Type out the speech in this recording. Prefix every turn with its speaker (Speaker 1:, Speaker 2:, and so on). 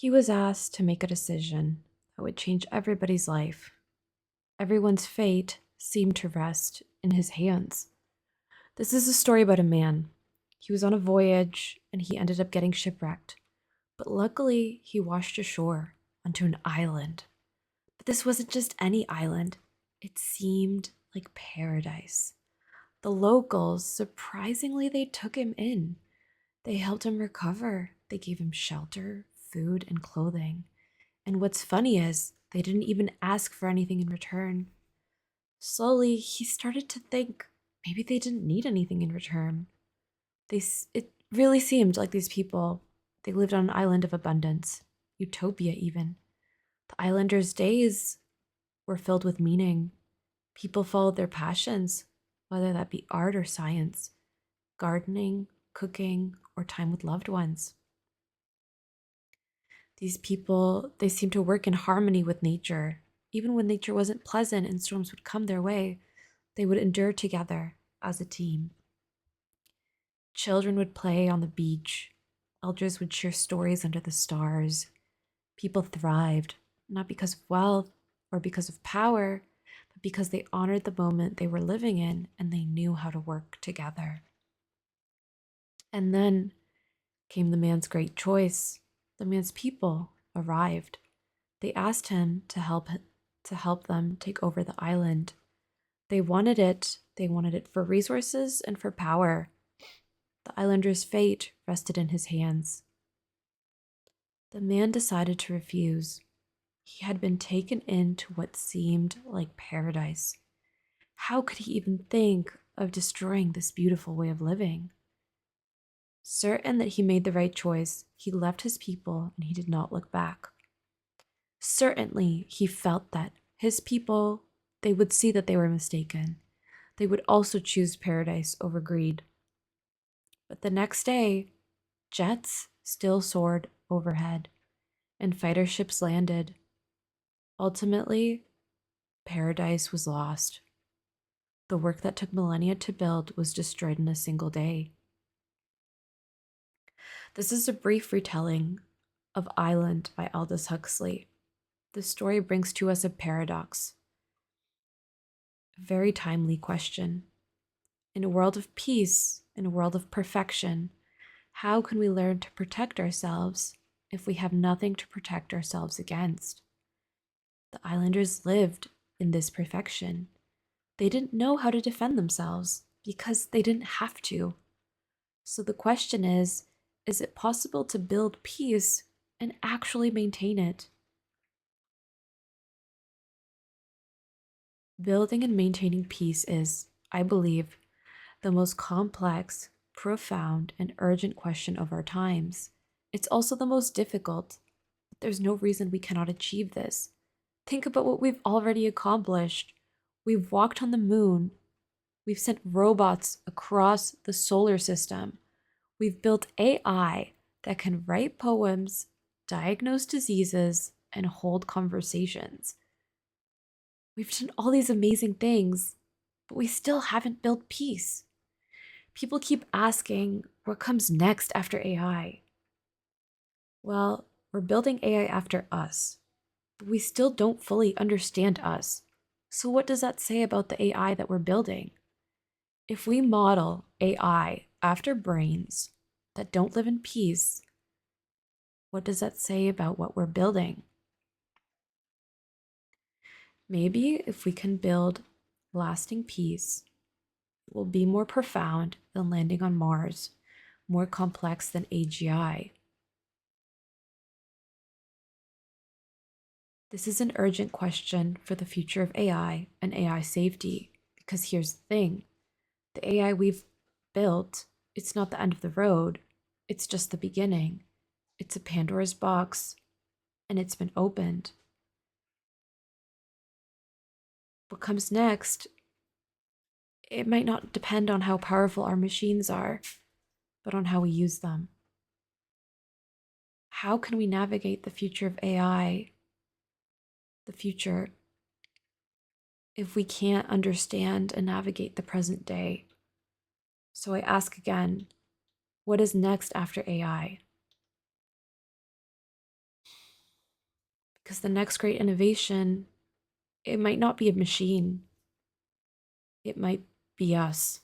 Speaker 1: He was asked to make a decision that would change everybody's life. Everyone's fate seemed to rest in his hands. This is a story about a man. He was on a voyage and he ended up getting shipwrecked. But luckily, he washed ashore onto an island. But this wasn't just any island, it seemed like paradise. The locals, surprisingly, they took him in. They helped him recover. They gave him shelter, food, and clothing. And what's funny is, they didn't even ask for anything in return. Slowly, he started to think maybe they didn't need anything in return. It really seemed like these people, they lived on an island of abundance, utopia even. The islanders' days were filled with meaning. People followed their passions, whether that be art or science, gardening, cooking, or time with loved ones. These people, they seemed to work in harmony with nature. Even when nature wasn't pleasant and storms would come their way, they would endure together as a team. Children would play on the beach. Elders would share stories under the stars. People thrived, not because of wealth or because of power, but because they honored the moment they were living in and they knew how to work together. And then came the man's great choice. The man's people arrived. They asked him to help them take over the island. They wanted it. They wanted it for resources and for power. The islanders' fate rested in his hands. The man decided to refuse. He had been taken into what seemed like paradise. How could he even think of destroying this beautiful way of living? Certain that he made the right choice, he left his people and he did not look back. Certainly, he felt that his people, they would see that they were mistaken. They would also choose paradise over greed. But the next day, jets still soared overhead, and fighter ships landed. Ultimately, paradise was lost. The work that took millennia to build was destroyed in a single day. This is a brief retelling of Island by Aldous Huxley. The story brings to us a paradox, a very timely question. In a world of peace, in a world of perfection, how can we learn to protect ourselves if we have nothing to protect ourselves against? The islanders lived in this perfection. They didn't know how to defend themselves because they didn't have to. So the question is it possible to build peace and actually maintain it? Building and maintaining peace is, I believe, the most complex, profound, and urgent question of our times. It's also the most difficult. There's no reason we cannot achieve this. Think about what we've already accomplished. We've walked on the moon. We've sent robots across the solar system. We've built AI that can write poems, diagnose diseases, and hold conversations. We've done all these amazing things, but we still haven't built peace. People keep asking, what comes next after AI? Well, we're building AI after us, but we still don't fully understand us. So, what does that say about the AI that we're building? If we model AI after brains that don't live in peace, what does that say about what we're building? Maybe if we can build lasting peace, it will be more profound than landing on Mars, more complex than AGI. This is an urgent question for the future of AI and AI safety, because here's the thing. The AI we've built, it's not the end of the road, it's just the beginning. It's a Pandora's box, and it's been opened. What comes next, it might not depend on how powerful our machines are, but on how we use them. How can we navigate the future of AI, the future, if we can't understand and navigate the present day? So I ask again, what is next after AI? Because the next great innovation, it might not be a machine, it might be us.